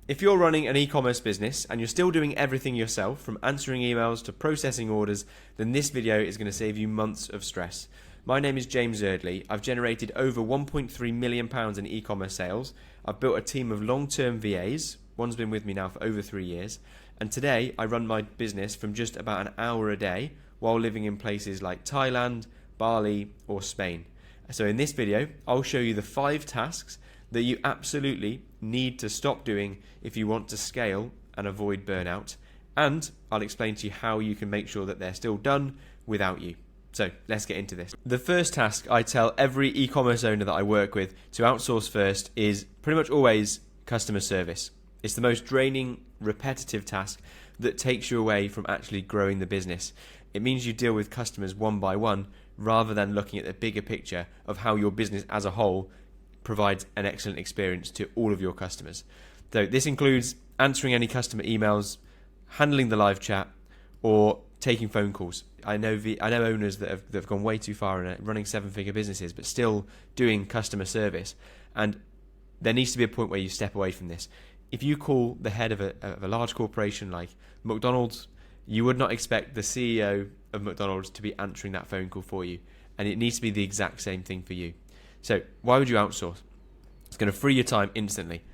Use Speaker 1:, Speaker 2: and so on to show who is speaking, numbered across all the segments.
Speaker 1: If you're running an e-commerce business and you're still doing everything yourself, from answering emails to processing orders, then this video is going to save you months of stress. My name is James Erdley. I've generated over £1.3 million in e-commerce sales. I've built a team of long-term VAs. One's been with me now for over 3 years. And today I run my business from just about an hour a day while living in places like Thailand, Bali, or Spain. So in this video, I'll show you the 5 tasks that you absolutely need to stop doing if you want to scale and avoid burnout, and I'll explain to you how you can make sure that they're still done without you. So let's get into this. The first task I tell every e-commerce owner that I work with to outsource first is pretty much always customer service. It's the most draining, repetitive task that takes you away from actually growing the business. It means you deal with customers one by one rather than looking at the bigger picture of how your business as a whole provides an excellent experience to all of your customers. So this includes answering any customer emails, handling the live chat, or taking phone calls. I know owners that have gone way too far in running 7-figure businesses, but still doing customer service. And there needs to be a point where you step away from this. If you call the head of a large corporation like McDonald's, you would not expect the CEO of McDonald's to be answering that phone call for you. And it needs to be the exact same thing for you. So why would you outsource? It's going to free your time instantly.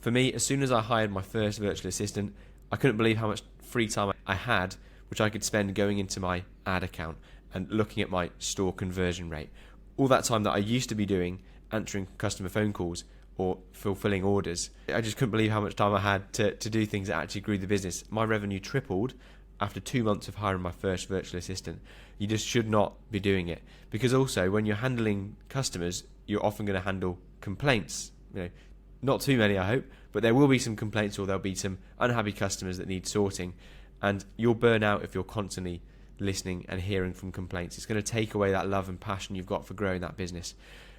Speaker 1: For me, as soon as I hired my first virtual assistant, I couldn't believe how much free time I had, which I could spend going into my ad account and looking at my store conversion rate. All that time that I used to be doing answering customer phone calls or fulfilling orders, I just couldn't believe how much time I had to do things that actually grew the business. My revenue tripled after 2 months of hiring my first virtual assistant. You just should not be doing it, because also when you're handling customers, you're often going to handle complaints. Not too many, I hope, but there will be some complaints, or there'll be some unhappy customers that need sorting, and you'll burn out if you're constantly listening and hearing from complaints. It's going to take away that love and passion you've got for growing that business.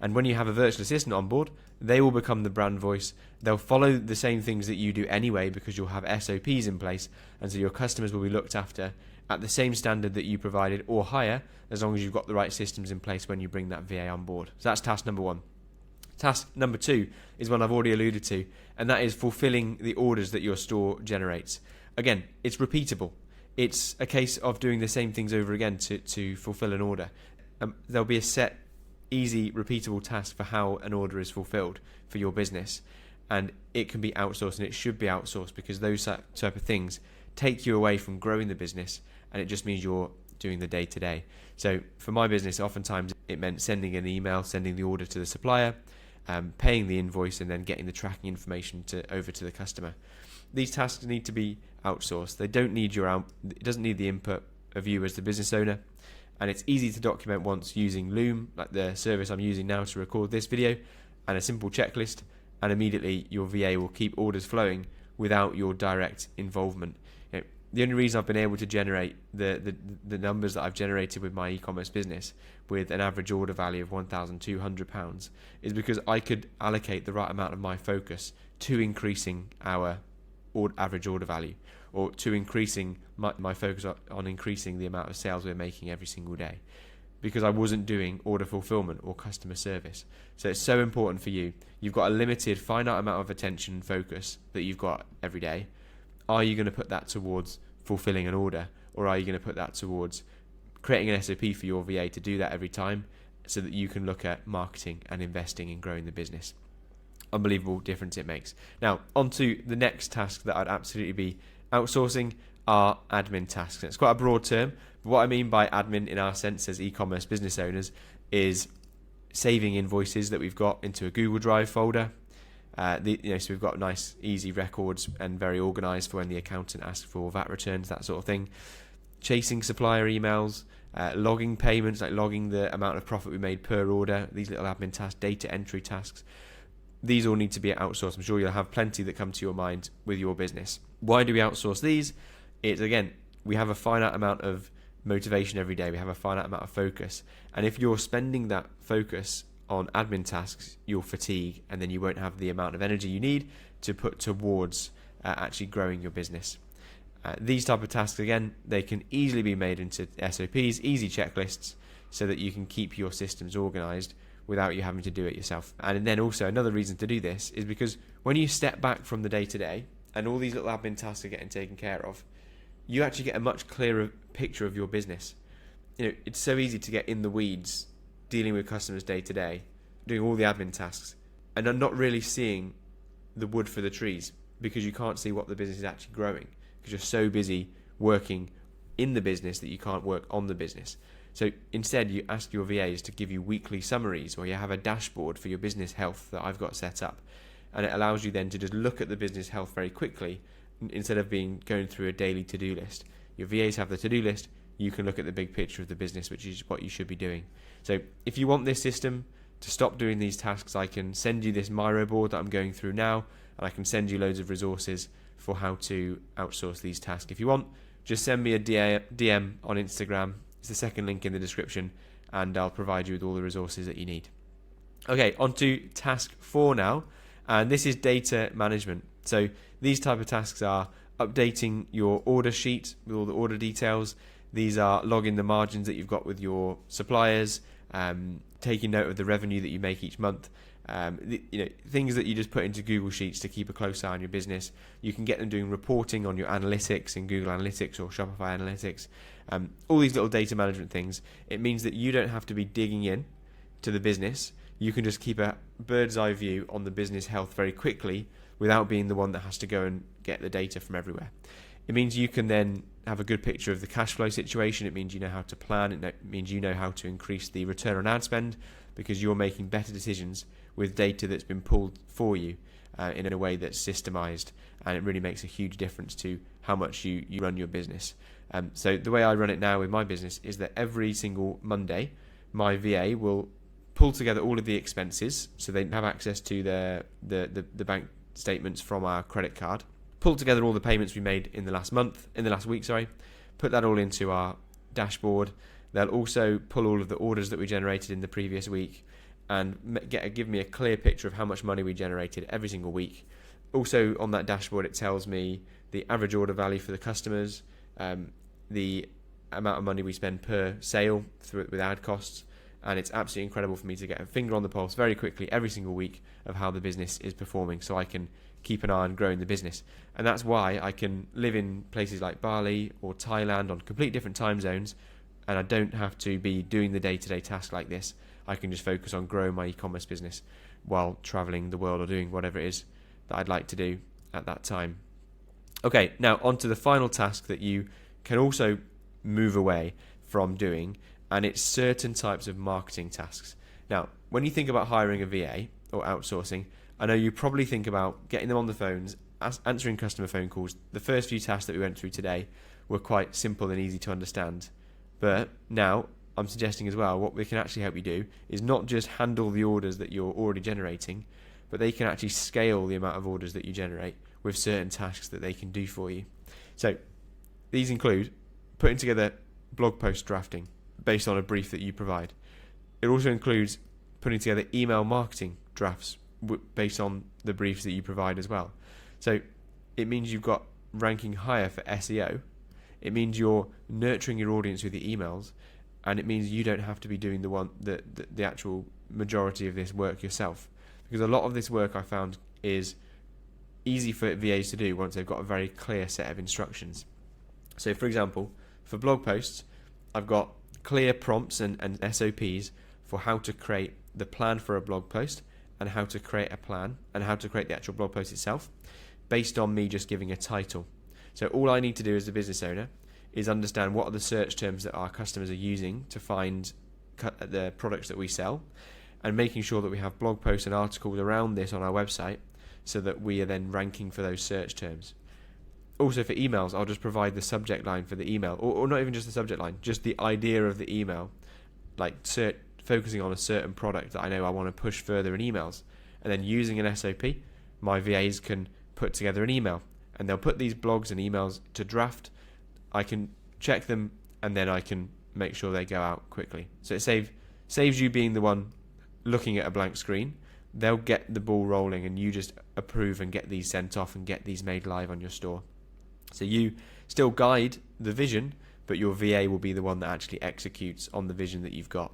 Speaker 1: And when you have a virtual assistant on board, they will become the brand voice. They'll follow the same things that you do anyway, because you'll have SOPs in place, and so your customers will be looked after at the same standard that you provided or higher, as long as you've got the right systems in place when you bring that VA on board. So that's task number 1. Task number 2 is one I've already alluded to, and that is fulfilling the orders that your store generates. Again, it's repeatable. It's a case of doing the same things over again to fulfill an order. There'll be a set, easy, repeatable task for how an order is fulfilled for your business, and it can be outsourced, and it should be outsourced, because those type of things take you away from growing the business, and it just means you're doing the day-to-day. So for my business, oftentimes it meant sending an email, sending the order to the supplier, paying the invoice, and then getting the tracking information over to the customer. These tasks need to be outsourced. They don't need it doesn't need the input of you as the business owner, and it's easy to document once using Loom, like the service I'm using now to record this video, and a simple checklist, and immediately your VA will keep orders flowing without your direct involvement. The only reason I've been able to generate the numbers that I've generated with my e-commerce business, with an average order value of £1,200, is because I could allocate the right amount of my focus to increasing our average order value, or to increasing my focus on increasing the amount of sales we're making every single day, because I wasn't doing order fulfillment or customer service. So it's so important for you. You've got a limited, finite amount of attention and focus that you've got every day. Are you going to put that towards fulfilling an order, or are you going to put that towards creating an SOP for your VA to do that every time, so that you can look at marketing and investing in growing the business? Unbelievable difference it makes. Now, on to the next task that I'd absolutely be outsourcing are admin tasks. It's quite a broad term, but what I mean by admin in our sense as e-commerce business owners is saving invoices that we've got into a Google Drive folder. So we've got nice, easy records and very organised for when the accountant asks for VAT returns, that sort of thing. Chasing supplier emails, logging payments, like logging the amount of profit we made per order, these little admin tasks, data entry tasks. These all need to be outsourced. I'm sure you'll have plenty that come to your mind with your business. Why do we outsource these? It's, again, we have a finite amount of motivation every day. We have a finite amount of focus. And if you're spending that focus on admin tasks, you'll fatigue, and then you won't have the amount of energy you need to put towards actually growing your business. These type of tasks, again, they can easily be made into SOPs, easy checklists, so that you can keep your systems organized without you having to do it yourself. And then also another reason to do this is because when you step back from the day-to-day and all these little admin tasks are getting taken care of, you actually get a much clearer picture of your business. It's so easy to get in the weeds dealing with customers day-to-day, doing all the admin tasks, and not really seeing the wood for the trees, because you can't see what the business is actually growing, because you're so busy working in the business that you can't work on the business. So instead, you ask your VAs to give you weekly summaries, or you have a dashboard for your business health that I've got set up, and it allows you then to just look at the business health very quickly instead of going through a daily to-do list. Your VAs have the to-do list, you can look at the big picture of the business, which is what you should be doing. So if you want this system to stop doing these tasks, I can send you this Miro board that I'm going through now, and I can send you loads of resources for how to outsource these tasks. If you want, just send me a DM on Instagram. It's the second link in the description, and I'll provide you with all the resources that you need. Okay, on to task 4 now, and this is data management. So these type of tasks are updating your order sheet with all the order details. These are logging the margins that you've got with your suppliers, taking note of the revenue that you make each month, things that you just put into Google Sheets to keep a close eye on your business. You can get them doing reporting on your analytics in Google Analytics or Shopify Analytics. All these little data management things. It means that you don't have to be digging in to the business. You can just keep a bird's eye view on the business health very quickly without being the one that has to go and get the data from everywhere. It means you can then have a good picture of the cash flow situation. It means you know how to plan. It means you know how to increase the return on ad spend, because you're making better decisions with data that's been pulled for you in a way that's systemized, and it really makes a huge difference to how much you run your business. So the way I run it now with my business is that every single Monday, my VA will pull together all of the expenses, so they have access to the bank statements from our credit card, pull together all the payments we made in the last week, put that all into our dashboard. They'll also pull all of the orders that we generated in the previous week and give me a clear picture of how much money we generated every single week. Also on that dashboard, it tells me the average order value for the customers, the amount of money we spend per sale with ad costs, and it's absolutely incredible for me to get a finger on the pulse very quickly every single week of how the business is performing, so I can keep an eye on growing the business. And that's why I can live in places like Bali or Thailand on complete different time zones, and I don't have to be doing the day-to-day task like this. I can just focus on growing my e-commerce business while traveling the world or doing whatever it is that I'd like to do at that time. Okay, now on to the final task that you can also move away from doing, and it's certain types of marketing tasks. Now, when you think about hiring a VA or outsourcing, I know you probably think about getting them on the phones, answering customer phone calls. The first few tasks that we went through today were quite simple and easy to understand. But now I'm suggesting as well, what we can actually help you do is not just handle the orders that you're already generating, but they can actually scale the amount of orders that you generate with certain tasks that they can do for you. So these include putting together blog post drafting based on a brief that you provide. It also includes putting together email marketing drafts based on the briefs that you provide as well. So it means you've got ranking higher for SEO. It means you're nurturing your audience with the emails, and it means you don't have to be doing the actual majority of this work yourself, because a lot of this work I found is easy for VAs to do once they've got a very clear set of instructions. So for example, for blog posts, I've got clear prompts and SOPs for how to create the plan for a blog post, and how to create a plan, and how to create the actual blog post itself, based on me just giving a title. So all I need to do as a business owner is understand what are the search terms that our customers are using to find the products that we sell, and making sure that we have blog posts and articles around this on our website so that we are then ranking for those search terms. Also for emails, I'll just provide the subject line for the email, or not even just the subject line, just the idea of the email, like focusing on a certain product that I know I want to push further in emails. And then using an SOP, my VAs can put together an email, and they'll put these blogs and emails to draft. I can check them, and then I can make sure they go out quickly. So it saves you being the one looking at a blank screen. They'll get the ball rolling, and you just approve and get these sent off and get these made live on your store. So you still guide the vision, but your VA will be the one that actually executes on the vision that you've got.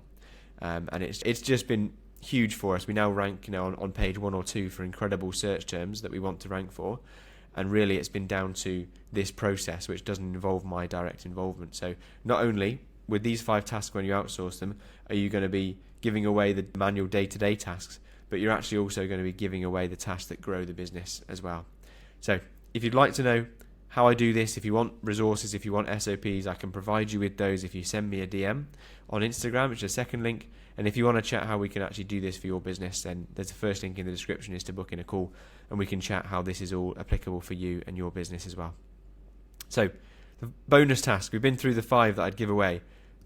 Speaker 1: And it's just been huge for us. We now rank, on page 1 or 2 for incredible search terms that we want to rank for. And really, it's been down to this process, which doesn't involve my direct involvement. So not only with these 5 tasks, when you outsource them, are you going to be giving away the manual day-to-day tasks, but you're actually also going to be giving away the tasks that grow the business as well. So if you'd like to know how I do this, if you want resources, if you want SOPs, I can provide you with those if you send me a DM on Instagram, which is the second link. And if you want to chat how we can actually do this for your business, then there's the first link in the description is to book in a call, and we can chat how this is all applicable for you and your business as well. So the bonus task, we've been through the 5 that I'd give away.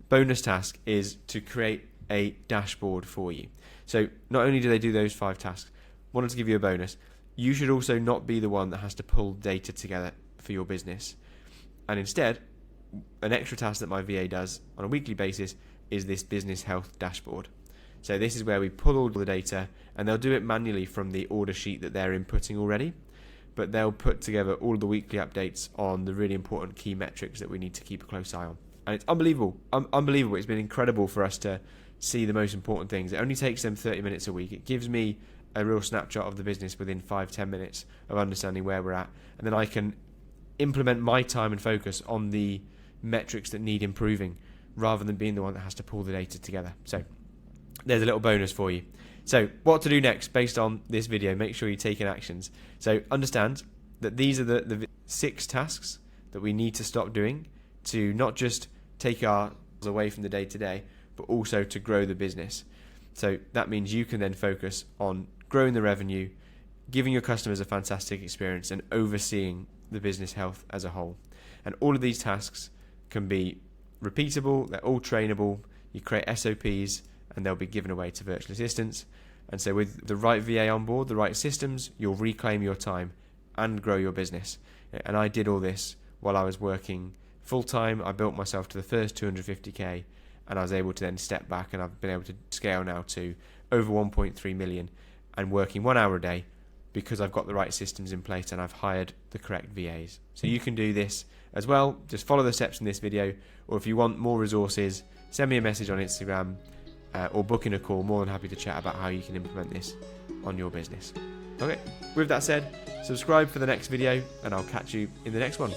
Speaker 1: Bonus task is to create a dashboard for you. So not only do they do those 5 tasks, wanted to give you a bonus. You should also not be the one that has to pull data together for your business. And instead, an extra task that my VA does on a weekly basis is this business health dashboard. So this is where we pull all the data, and they'll do it manually from the order sheet that they're inputting already, but they'll put together all the weekly updates on the really important key metrics that we need to keep a close eye on. And it's unbelievable. Unbelievable. It's been incredible for us to see the most important things. It only takes them 30 minutes a week. It gives me a real snapshot of the business within 5-10 minutes of understanding where we're at, and then I can implement my time and focus on the metrics that need improving, rather than being the one that has to pull the data together. So there's a little bonus for you. So what to do next based on this video, make sure you're taking actions. So understand that these are the 6 tasks that we need to stop doing to not just take ours away from the day-to-day, but also to grow the business. So that means you can then focus on growing the revenue, giving your customers a fantastic experience, and overseeing the business health as a whole. And all of these tasks can be repeatable, they're all trainable, you create SOPs, and they'll be given away to virtual assistants. And so with the right VA on board, the right systems, you'll reclaim your time and grow your business. And I did all this while I was working full-time. I built myself to the first 250k, and I was able to then step back, and I've been able to scale now to over 1.3 million and working 1 hour a day, because I've got the right systems in place and I've hired the correct VAs. So you can do this as well. Just follow the steps in this video, or if you want more resources, send me a message on Instagram or book in a call. More than happy to chat about how you can implement this on your business. Okay, with that said, subscribe for the next video, and I'll catch you in the next one.